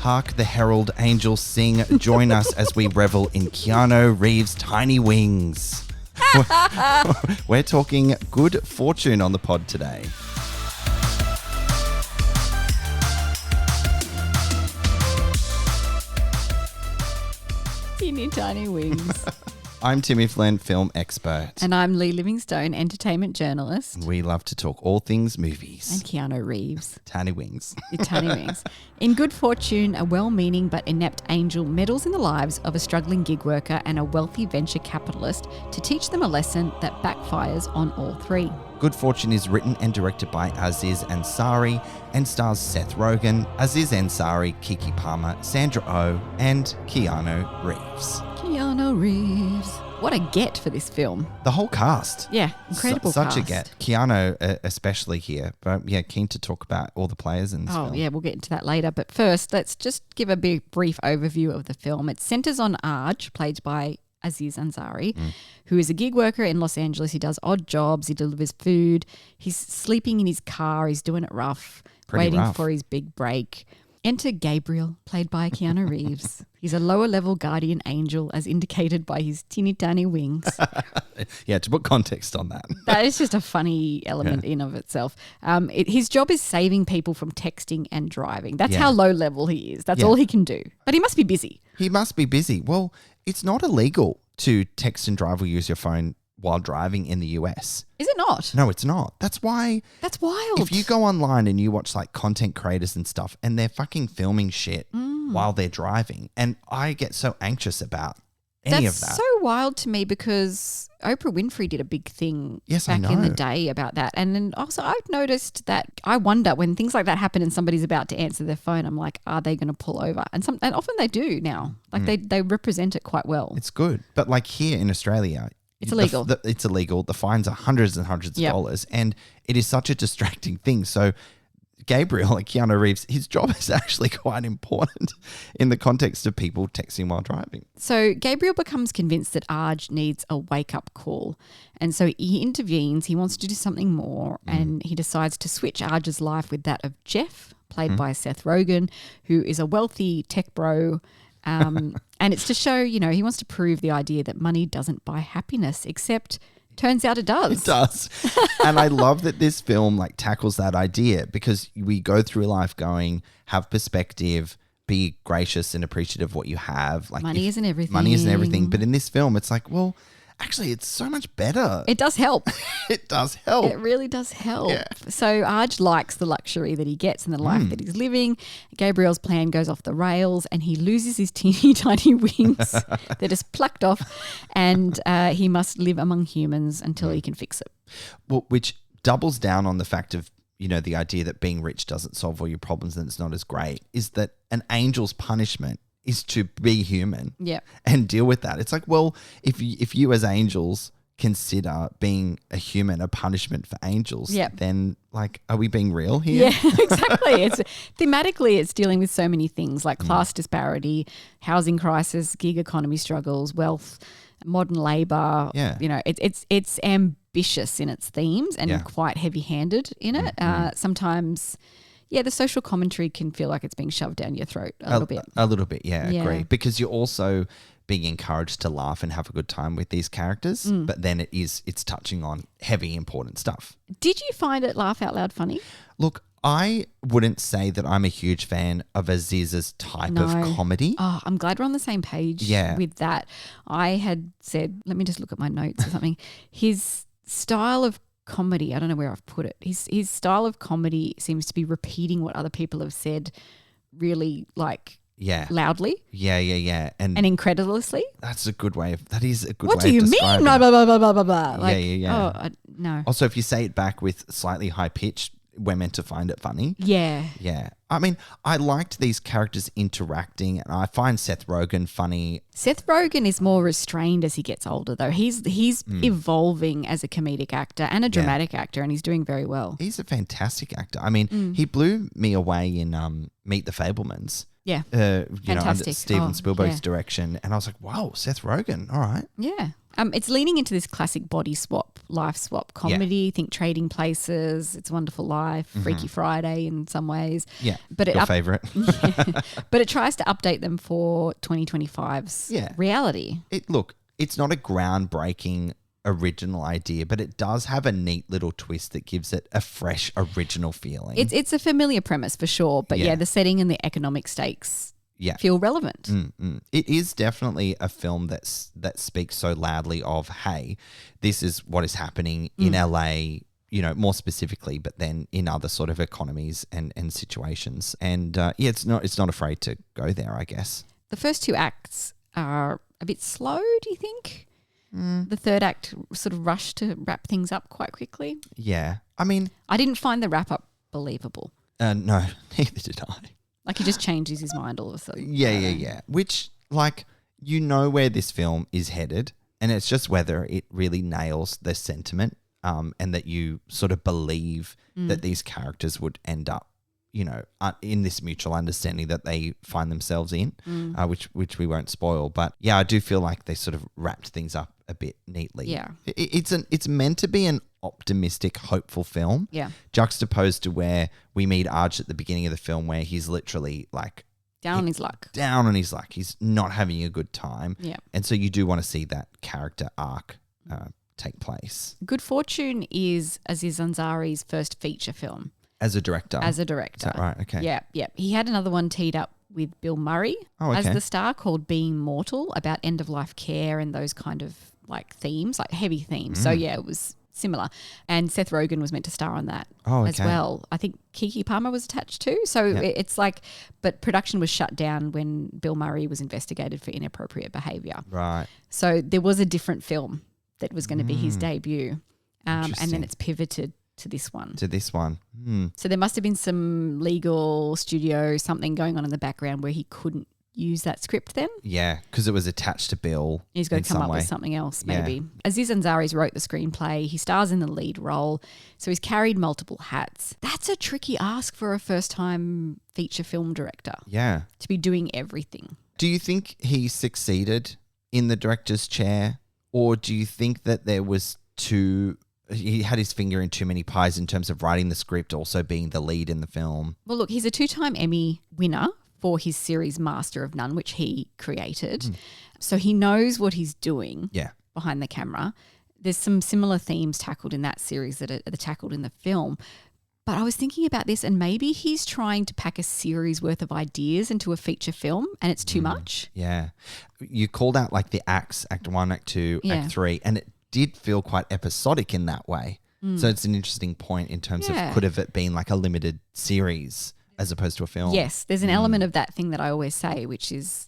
Hark the herald angels sing. Join us as we revel in Keanu Reeves' tiny wings. We're talking Good Fortune on the pod today. Teeny tiny wings. I'm Tim Iffland, film expert. And I'm Leigh Livingstone, entertainment journalist. We love to talk all things movies. And Keanu Reeves. Tiny wings. Tiny wings. In Good Fortune, a well-meaning but inept angel meddles in the lives of a struggling gig worker and a wealthy venture capitalist to teach them a lesson that backfires on all three. Good Fortune is written and directed by Aziz Ansari and stars Seth Rogen, Aziz Ansari, Kiki Palmer, Sandra Oh, and Keanu Reeves. Keanu Reeves. What a get for this film. The whole cast. Yeah, incredible Such cast. a get. Keanu especially here. But yeah, keen to talk about all the players in this film. Yeah, we'll get into that later. But first, let's just give a brief overview of the film. It centres on Arj, played by Aziz Ansari, who is a gig worker in Los Angeles. He does odd jobs. He delivers food. He's sleeping in his car. He's doing it rough, waiting for his big break. Enter Gabriel, played by Keanu Reeves. He's a lower-level guardian angel, as indicated by his teeny tiny wings. Yeah, to put context on that. That is just a funny element in of itself. His job is saving people from texting and driving. That's how low-level he is. That's all he can do. But he must be busy. He must be busy. Well, it's not illegal to text and drive or use your phone while driving in the US. Is it not? No, it's not. That's why. That's wild. If you go online and you watch like content creators and stuff and they're fucking filming shit while they're driving, and I get so anxious about any of that. That's so wild to me because Oprah Winfrey did a big thing back in the day about that. And then also I've noticed that I wonder when things like that happen and somebody's about to answer their phone, I'm like, are they going to pull over? And often they do now. Like they represent it quite well. It's good. But like here in Australia, it's illegal. It's illegal. The fines are hundreds and hundreds of dollars, and it is such a distracting thing. So Gabriel, like Keanu Reeves, his job is actually quite important in the context of people texting while driving. So Gabriel becomes convinced that Arj needs a wake-up call, and so he intervenes. He wants to do something more, and he decides to switch Arj's life with that of Jeff, played by Seth Rogen, who is a wealthy tech bro. And it's to show, he wants to prove the idea that money doesn't buy happiness, except turns out it does. It does. And I love that this film like tackles that idea because we go through life going, have perspective, be gracious and appreciative of what you have. Like money isn't everything. Money isn't everything. But in this film, it's like, well, actually, it's so much better. It does help. It does help. It really does help. Yeah. So Arj likes the luxury that he gets and the life that he's living. Gabriel's plan goes off the rails and he loses his teeny tiny wings. They're just plucked off and he must live among humans until he can fix it. Well, which doubles down on the fact of, the idea that being rich doesn't solve all your problems and it's not as great, is that an angel's punishment is to be human and deal with that. It's like, well, if you as angels consider being a human a punishment for angels, then like, are we being real here? Yeah, exactly. Thematically, it's dealing with so many things like class disparity, housing crisis, gig economy struggles, wealth, modern labor. Yeah. It's ambitious in its themes and quite heavy-handed in it. Sometimes the social commentary can feel like it's being shoved down your throat a little bit. A little bit, yeah, agree. Because you're also being encouraged to laugh and have a good time with these characters, but then it's touching on heavy, important stuff. Did you find it laugh out loud funny? Look, I wouldn't say that I'm a huge fan of Aziz's type of comedy. Oh, I'm glad we're on the same page with that. I had said, let me just look at my notes or something. His style of comedy, I don't know where I've put it. His style of comedy seems to be repeating what other people have said really loudly. Yeah. And incredulously. That is a good way of describing. What do you mean? Blah, blah, blah, blah, blah, blah, blah. Yeah. Oh, no. Also, if you say it back with slightly high pitch, we're meant to find it funny. Yeah. Yeah. I mean, I liked these characters interacting and I find Seth Rogen funny. Seth Rogen is more restrained as he gets older though. He's evolving as a comedic actor and a dramatic actor and he's doing very well. He's a fantastic actor. I mean, he blew me away in Meet the Fabelmans. Yeah. Under Fantastic. Steven Spielberg's yeah. direction. And I was like, wow, Seth Rogen. All right. Yeah. It's leaning into this classic body swap, life swap comedy. Think Trading Places, It's a Wonderful Life, Freaky Friday in some ways. Yeah. But Your favourite. But it tries to update them for 2025's reality. It's not a groundbreaking original idea, but it does have a neat little twist that gives it a fresh, original feeling. It's a familiar premise for sure, but the setting and the economic stakes feel relevant. It is definitely a film that speaks so loudly of, hey, this is what is happening in LA, more specifically, but then in other sort of economies and situations. And it's not afraid to go there, I guess. The first two acts are a bit slow, do you think? The third act sort of rushed to wrap things up quite quickly. Yeah. I mean, I didn't find the wrap up believable. No, neither did I. Like he just changes his mind all of a sudden. Yeah. Which, where this film is headed, and it's just whether it really nails the sentiment and that you sort of believe that these characters would end up, in this mutual understanding that they find themselves in, which we won't spoil. But yeah, I do feel like they sort of wrapped things up a bit neatly. Yeah. It's meant to be an optimistic, hopeful film. Yeah. Juxtaposed to where we meet Arj at the beginning of the film where he's literally down on his luck. Down on his luck. He's not having a good time. Yeah. And so you do want to see that character arc take place. Good Fortune is Aziz Ansari's first feature film. As a director? As a director. Is that right? Okay. Yeah. He had another one teed up with Bill Murray as the star called Being Mortal, about end-of-life care and those kind of themes, heavy themes. So yeah, it was similar. And Seth Rogen was meant to star on that as well. I think Keke Palmer was attached too. So it's but production was shut down when Bill Murray was investigated for inappropriate behaviour. Right. So there was a different film that was going to be his debut. And then it's pivoted to this one. So there must have been some legal studio, something going on in the background where he couldn't use that script then. Yeah, because it was attached to Bill. He's got to come up with something else maybe. Yeah. Aziz Ansari's wrote the screenplay. He stars in the lead role. So he's carried multiple hats. That's a tricky ask for a first-time feature film director. Yeah. To be doing everything. Do you think he succeeded in the director's chair, or do you think that he had his finger in too many pies in terms of writing the script, also being the lead in the film? Well, look, he's a 2-time Emmy winner for his series Master of None, which he created. So he knows what he's doing behind the camera. There's some similar themes tackled in that series that are tackled in the film. But I was thinking about this, and maybe he's trying to pack a series worth of ideas into a feature film and it's too much. Yeah. You called out the acts, Act 1, Act 2, Act 3, and it did feel quite episodic in that way. So it's an interesting point in terms of could have it been a limited series as opposed to a film? Yes, there's an element of that thing that I always say, which is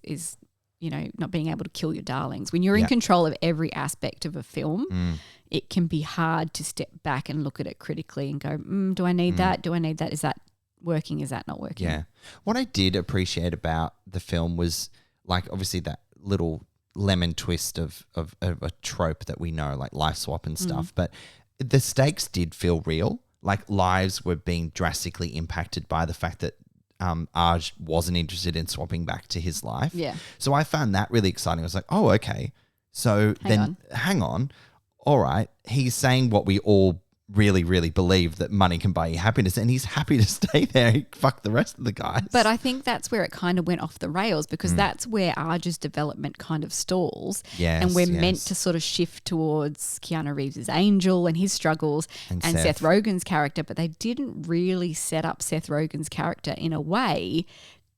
not being able to kill your darlings. When you're in control of every aspect of a film, it can be hard to step back and look at it critically and go, do I need that? Do I need that? Is that working? Is that not working? Yeah. What I did appreciate about the film was obviously that little lemon twist of a trope that we know, life swap and stuff, but the stakes did feel real. Lives were being drastically impacted by the fact that Arj wasn't interested in swapping back to his life. Yeah. So I found that really exciting. I was like, oh, okay. So hang on. All right. He's saying what we all really, really believe, that money can buy you happiness, and he's happy to stay there. Fuck the rest of the guys. But I think that's where it kind of went off the rails, because that's where Arj's development kind of stalls. Yes, and we're meant to sort of shift towards Keanu Reeves' Angel and his struggles and Seth Rogen's character, but they didn't really set up Seth Rogen's character in a way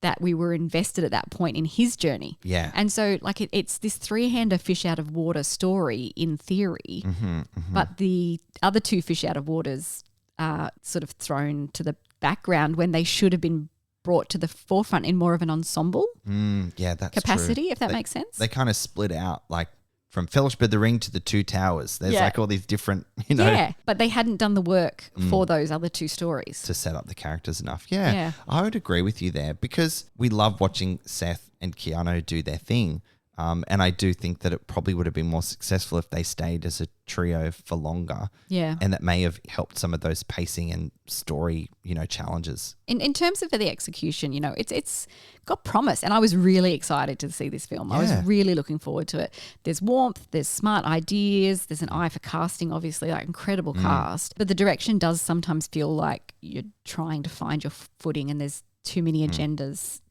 that we were invested at that point in his journey. Yeah. And so it's this three-hander fish out of water story in theory, but the other two fish out of waters are sort of thrown to the background when they should have been brought to the forefront in more of an ensemble capacity, true. If that makes sense. They kind of split out from Fellowship of the Ring to the Two Towers. There's all these different, Yeah, but they hadn't done the work for those other two stories. To set up the characters enough. Yeah, I would agree with you there, because we love watching Seth and Keanu do their thing. And I do think that it probably would have been more successful if they stayed as a trio for longer. Yeah. And that may have helped some of those pacing and story, challenges. In terms of the execution, it's got promise. And I was really excited to see this film. I was really looking forward to it. There's warmth, there's smart ideas, there's an eye for casting, obviously, like incredible cast. But the direction does sometimes feel like you're trying to find your footing and there's too many agendas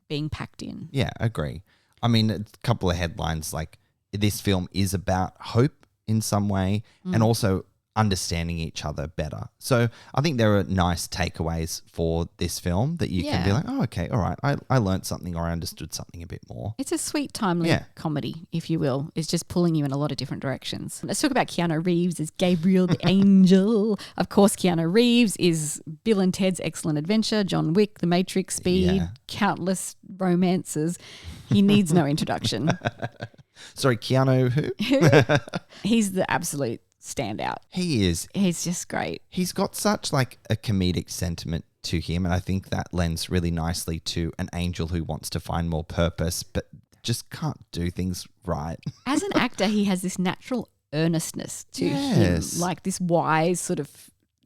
being packed in. Yeah, agree. I mean, a couple of headlines like this film is about hope in some way and also understanding each other better. So I think there are nice takeaways for this film that you can be like, oh, okay, all right, I learned something or I understood something a bit more. It's a sweet, timely comedy, if you will. It's just pulling you in a lot of different directions. Let's talk about Keanu Reeves as Gabriel the Angel. Of course, Keanu Reeves is Bill and Ted's Excellent Adventure, John Wick, The Matrix, Speed, countless romances. He needs no introduction. Sorry, Keanu who? He's the absolute standout. He is. He's just great. He's got such like a comedic sentiment to him, and I think that lends really nicely to an angel who wants to find more purpose but just can't do things right. As an actor, he has this natural earnestness to him, like this wise sort of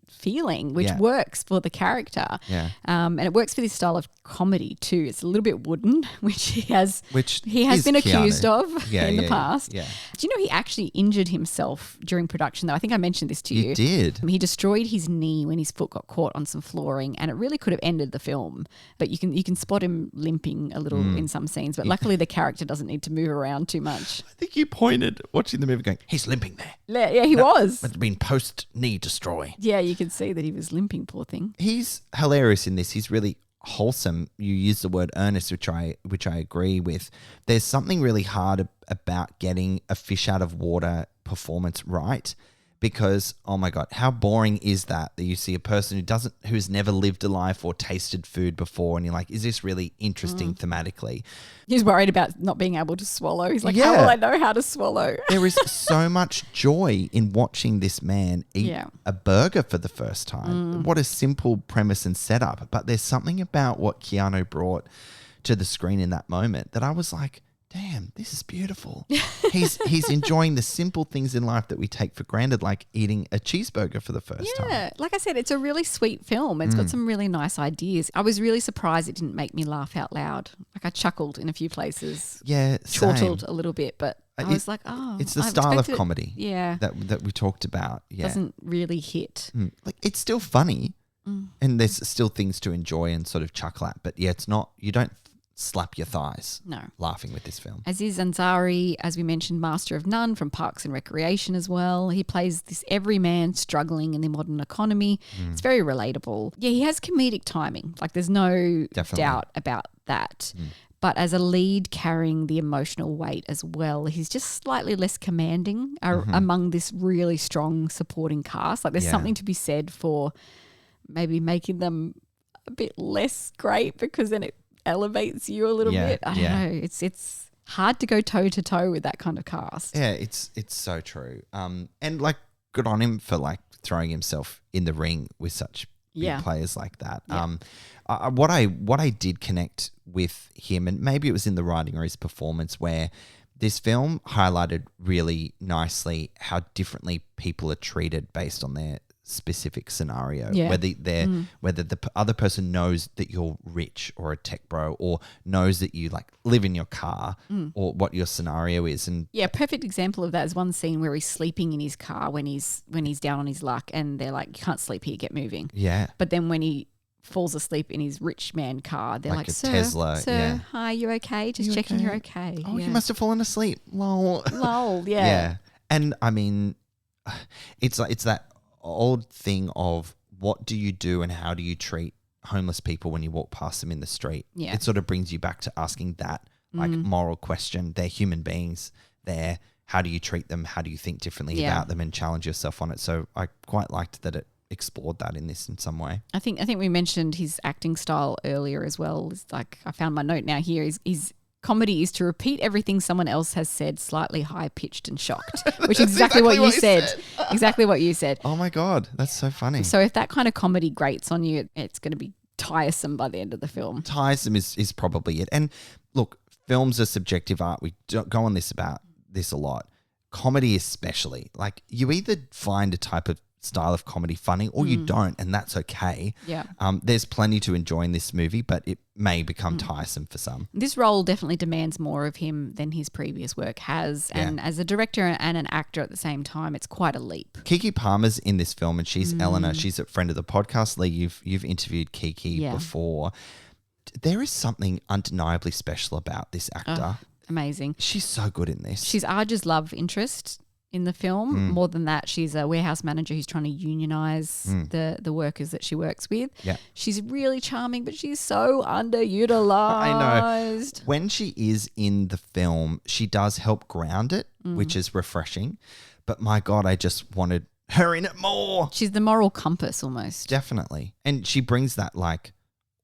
feeling, which works for the character. Yeah. And it works for this style of comedy too. It's a little bit wooden, which he has been Keanu. accused of in the past. Yeah. Do you know he actually injured himself during production though? I think I mentioned this to you. You did. He destroyed his knee when his foot got caught on some flooring and it really could have ended the film. But you can spot him limping a little in some scenes. But luckily the character doesn't need to move around too much. I think you pointed watching the movie going, he's limping there. Yeah, he was. It's been post-knee destroy. Yeah, you could see that he was limping, poor thing. He's hilarious in this. He's really wholesome. You use the word earnest, which I agree with. There's something really hard about getting a fish out of water performance right, because oh my God, how boring is that you see a person who's never lived a life or tasted food before, and you're like, is this really interesting thematically? He's worried about not being able to swallow. He's like, how will I know how to swallow? There is so much joy in watching this man eat a burger for the first time. What a simple premise and setup. But there's something about what Keanu brought to the screen in that moment that I was like, damn, this is beautiful. He's enjoying the simple things in life that we take for granted, like eating a cheeseburger for the first time. Yeah, like I said, it's a really sweet film. It's got some really nice ideas. I was really surprised it didn't make me laugh out loud. Like I chuckled in a few places. Yeah, chortled a little bit, but I was like, oh. It's the style of comedy that we talked about. Yeah. Doesn't really hit. Like it's still funny and there's still things to enjoy and sort of chuckle at. But yeah, it's not, you don't slap your thighs laughing with this film. Aziz Ansari, as we mentioned, Master of None from Parks and Recreation as well. He plays this everyman struggling in the modern economy. It's very relatable. Yeah, he has comedic timing. Like there's no doubt about that. But as a lead carrying the emotional weight as well, he's just slightly less commanding among this really strong supporting cast. Like there's something to be said for maybe making them a bit less great because then it elevates you a little bit. I don't know. It's hard to go toe to toe with that kind of cast. Yeah, it's so true. And like good on him for like throwing himself in the ring with such big players like that. Yeah. What I did connect with him, and maybe it was in the writing or his performance, where this film highlighted really nicely how differently people are treated based on their specific scenario, whether the other person knows that you're rich or a tech bro, or knows that you like live in your car, or what your scenario is. And perfect example of that is one scene where he's sleeping in his car when he's down on his luck, and they're like, you can't sleep here, get moving. But then when he falls asleep in his rich man car, they're like, sir, Tesla, hi, you okay? Just checking you're okay. Oh, you must have fallen asleep. Lol. Yeah. And I mean, it's that old thing of what do you do and how do you treat homeless people when you walk past them in the street? Yeah. It sort of brings you back to asking that like moral question. They're human beings. How do you treat them? How do you think differently about them and challenge yourself on it? So I quite liked that it explored that in this in some way. I think we mentioned his acting style earlier as well. It's like, I found my note now here. His comedy is to repeat everything someone else has said, slightly high-pitched and shocked, which is exactly what you said. Exactly what you said. Oh my God, that's so funny. So if that kind of comedy grates on you, it's going to be tiresome by the end of the film. Tiresome is probably it. And look, films are subjective art. We don't go on this about this a lot. Comedy especially. Like, you either find a type of style of comedy funny or you don't, and that's okay. Yeah. There's plenty to enjoy in this movie, but it may become tiresome for some. This role definitely demands more of him than his previous work has. And as a director and an actor at the same time, it's quite a leap. Kiki Palmer's in this film, and she's Eleanor. She's a friend of the podcast. Leigh, you've interviewed Kiki before. There is something undeniably special about this actor. Amazing. She's so good in this. She's Arj's love interest in the film. More than that, she's a warehouse manager who's trying to unionize the workers that she works with. Yeah. She's really charming, but she's so underutilized. I know. When she is in the film, she does help ground it, which is refreshing. But my God, I just wanted her in it more. She's the moral compass almost. Definitely. And she brings that like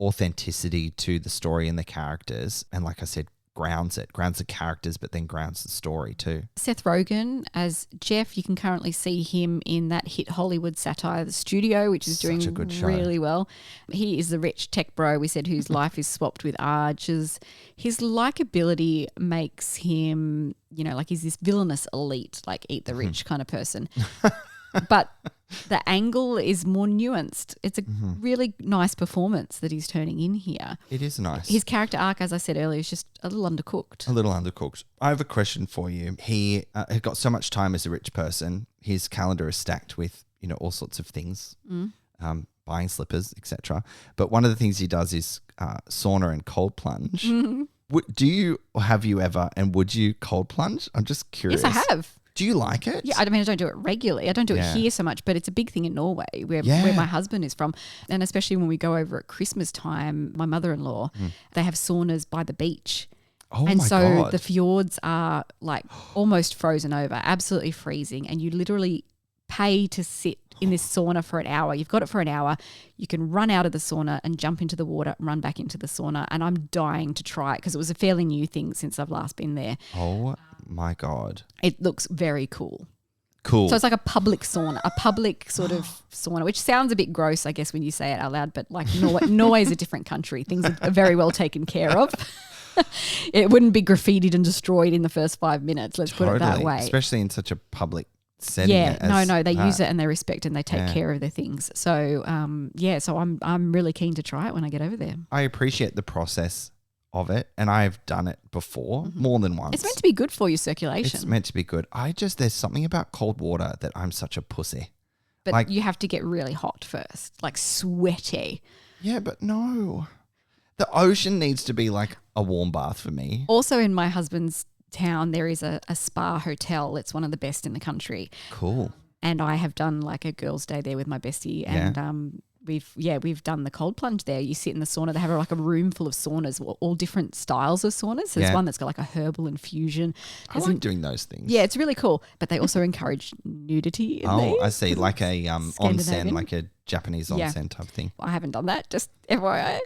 authenticity to the story and the characters. And like I said, grounds the characters, but then grounds the story too. Seth Rogen as Jeff, you can currently see him in that hit Hollywood satire, The Studio, which is doing really well. He is the rich tech bro, we said, whose life is swapped with Arch's. His likability makes him, like he's this villainous elite, like eat the rich kind of person. But the angle is more nuanced. It's a really nice performance that he's turning in here. It is nice. His character arc, as I said earlier, is just a little undercooked. I have a question for you. He had got so much time as a rich person. His calendar is stacked with, all sorts of things, buying slippers, etc. But one of the things he does is sauna and cold plunge. Have you ever, and would you cold plunge? I'm just curious. Yes, I have. Do you like it? Yeah, I don't do it regularly. I don't do it here so much, but it's a big thing in Norway where my husband is from. And especially when we go over at Christmas time, my mother-in-law, they have saunas by the beach. Oh and my so God. the fjords are like almost frozen over, absolutely freezing. And you literally pay to sit in this sauna for an hour. You've got it for an hour. You can run out of the sauna and jump into the water and run back into the sauna. And I'm dying to try it because it was a fairly new thing since I've last been there. Oh my God. It looks very cool. Cool. So it's like a public sauna, a public sort of sauna, which sounds a bit gross, I guess, when you say it out loud. But like Norway is a different country. Things are very well taken care of. It wouldn't be graffitied and destroyed in the first 5 minutes. Let's put it that way. Especially in such a public setting. Yeah, no, they use it and they respect and they take care of their things. So so I'm really keen to try it when I get over there. I appreciate the process of it, and I've done it before more than once. It's meant to be good for your circulation. It's meant to be good. There's something about cold water that I'm such a pussy. But you have to get really hot first, like sweaty. Yeah, but no. The ocean needs to be like a warm bath for me. Also in my husband's town, there is a spa hotel. It's one of the best in the country. Cool. And I have done like a girls' day there with my bestie and we've done the cold plunge there. You sit in the sauna. They have like a room full of saunas, all different styles of saunas. So there's one that's got like a herbal infusion. I like doing those things. Yeah, it's really cool. But they also encourage nudity in these. I see. Like a onsen, like a Japanese onsen type thing. I haven't done that, just FYI.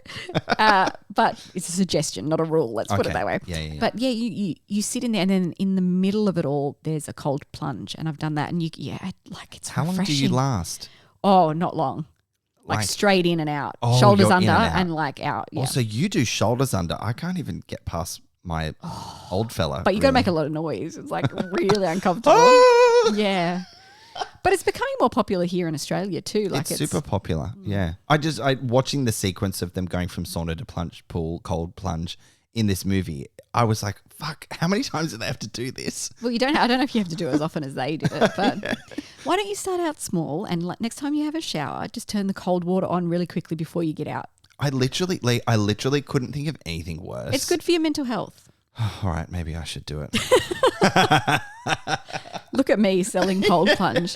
But it's a suggestion, not a rule. Let's put it that way. Yeah. But yeah, you sit in there and then in the middle of it all, there's a cold plunge. And I've done that. And it's How refreshing. long do you last? Oh, not long. Like straight in and out. Oh, shoulders under and like out. Yeah. Also, you do shoulders under. I can't even get past my old fella. But you got to make a lot of noise. It's like really uncomfortable. Yeah. But it's becoming more popular here in Australia too. Like it's super popular. Yeah. I watching the sequence of them going from sauna to plunge pool, cold plunge in this movie, I was like, fuck, how many times do they have to do this? Well, I don't know if you have to do it as often as they do it, but why don't you start out small and next time you have a shower, just turn the cold water on really quickly before you get out. I literally couldn't think of anything worse. It's good for your mental health. All right, maybe I should do it. Look at me selling cold plunge.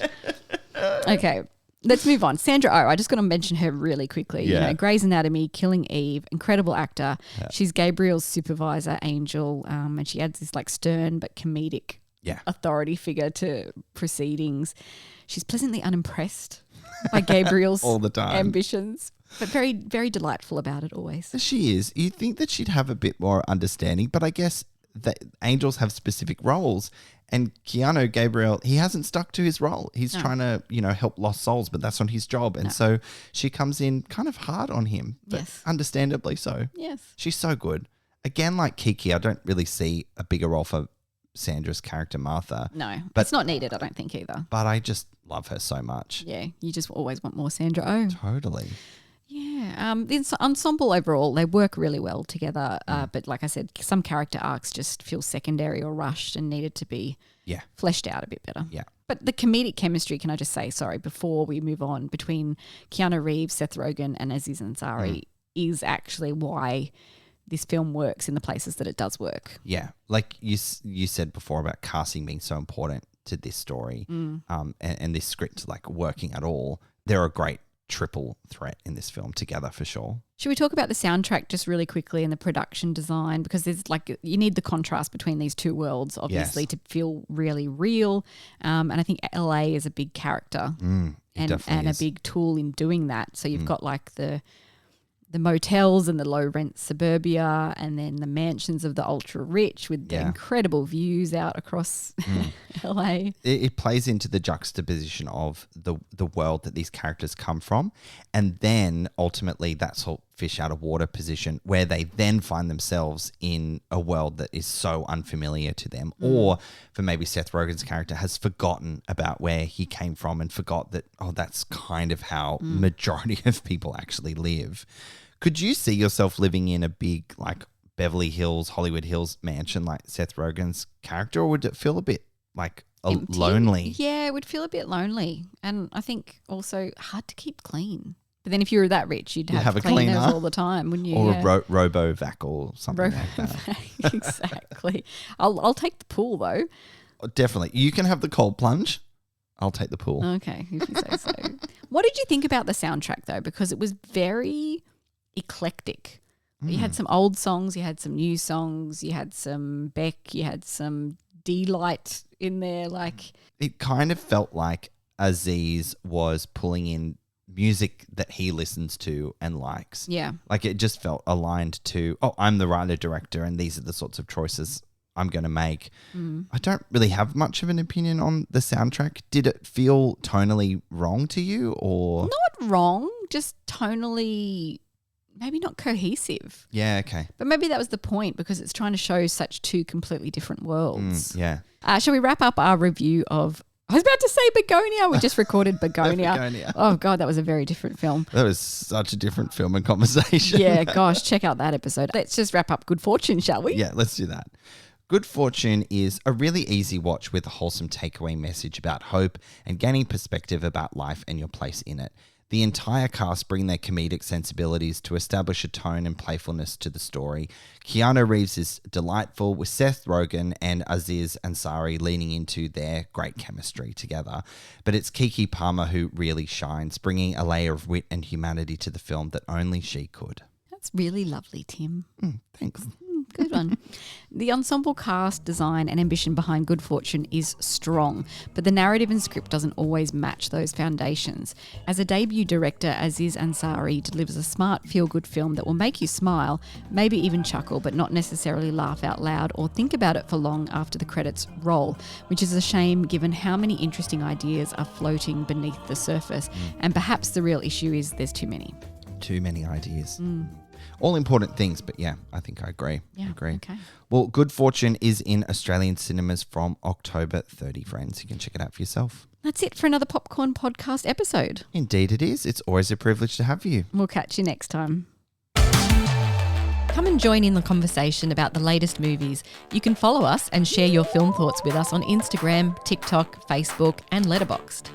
Okay, let's move on. Sandra Oh, I just got to mention her really quickly. Yeah. Grey's Anatomy, Killing Eve, incredible actor. Yeah. She's Gabriel's supervisor, Angel, and she adds this like stern but comedic authority figure to proceedings. She's pleasantly unimpressed by Gabriel's all the time ambitions, but very, very delightful about it always. She is. You'd think that she'd have a bit more understanding, but I guess that angels have specific roles. And Gabriel, he hasn't stuck to his role. He's trying to, help lost souls, but that's not his job. And so she comes in kind of hard on him, but understandably so. Yes. She's so good. Again, like Kiki, I don't really see a bigger role for Sandra's character, Martha. No, but it's not needed, I don't think either. But I just love her so much. Yeah, you just always want more Sandra Oh. Totally. Yeah, the ensemble overall, they work really well together. But like I said, some character arcs just feel secondary or rushed and needed to be fleshed out a bit better. Yeah. But the comedic chemistry, can I just say, sorry, before we move on, between Keanu Reeves, Seth Rogen and Aziz Ansari is actually why this film works in the places that it does work. Yeah. Like you said before about casting being so important to this story and this script like working at all. They're a great triple threat in this film together for sure. Should we talk about the soundtrack just really quickly and the production design? Because there's like, you need the contrast between these two worlds, obviously, to feel really real. And I think LA is a big character and a big tool in doing that. So you've got like the motels and the low rent suburbia, and then the mansions of the ultra rich with the incredible views out across LA. It plays into the juxtaposition of the world that these characters come from, and then ultimately that sort of fish out of water position where they then find themselves in a world that is so unfamiliar to them, or for maybe Seth Rogen's character has forgotten about where he came from and forgot that, that's kind of how majority of people actually live. Could you see yourself living in a big like Beverly Hills, Hollywood Hills mansion like Seth Rogen's character, or would it feel a bit like lonely? Yeah, it would feel a bit lonely. And I think also hard to keep clean. But then if you were that rich, you'd have a cleaners cleaner all the time, wouldn't you? Or a robo-vac or something like that. Exactly. I'll take the pool though. Definitely. You can have the cold plunge. I'll take the pool. Okay, if you say so. What did you think about the soundtrack though? Because it was very eclectic. You had some old songs, you had some new songs, you had some Beck, you had some D-Light in there. Like, it kind of felt like Aziz was pulling in music that he listens to and likes. Yeah. Like it just felt aligned to, I'm the writer-director and these are the sorts of choices I'm going to make. I don't really have much of an opinion on the soundtrack. Did it feel tonally wrong to you, or? Not wrong, just tonally maybe not cohesive. Yeah, okay. But maybe that was the point, because it's trying to show such two completely different worlds. Yeah. Shall we wrap up our review of, I was about to say Begonia. We just recorded Begonia. Begonia. Oh, God, that was a very different film. That was such a different film and conversation. Yeah, gosh, check out that episode. Let's just wrap up Good Fortune, shall we? Yeah, let's do that. Good Fortune is a really easy watch with a wholesome takeaway message about hope and gaining perspective about life and your place in it. The entire cast bring their comedic sensibilities to establish a tone and playfulness to the story. Keanu Reeves is delightful, with Seth Rogen and Aziz Ansari leaning into their great chemistry together. But it's Kiki Palmer who really shines, bringing a layer of wit and humanity to the film that only she could. That's really lovely, Tim. Thanks. Good one. The ensemble cast, design and ambition behind Good Fortune is strong, but the narrative and script doesn't always match those foundations. As a debut director, Aziz Ansari delivers a smart, feel-good film that will make you smile, maybe even chuckle, but not necessarily laugh out loud or think about it for long after the credits roll, which is a shame given how many interesting ideas are floating beneath the surface. And perhaps the real issue is there's too many. Too many ideas. All important things, but yeah, I think I agree. Yeah, I agree. okay. Well, Good Fortune is in Australian cinemas from October 30, friends. You can check it out for yourself. That's it for another Popcorn Podcast episode. Indeed it is. It's always a privilege to have you. We'll catch you next time. Come and join in the conversation about the latest movies. You can follow us and share your film thoughts with us on Instagram, TikTok, Facebook and Letterboxd.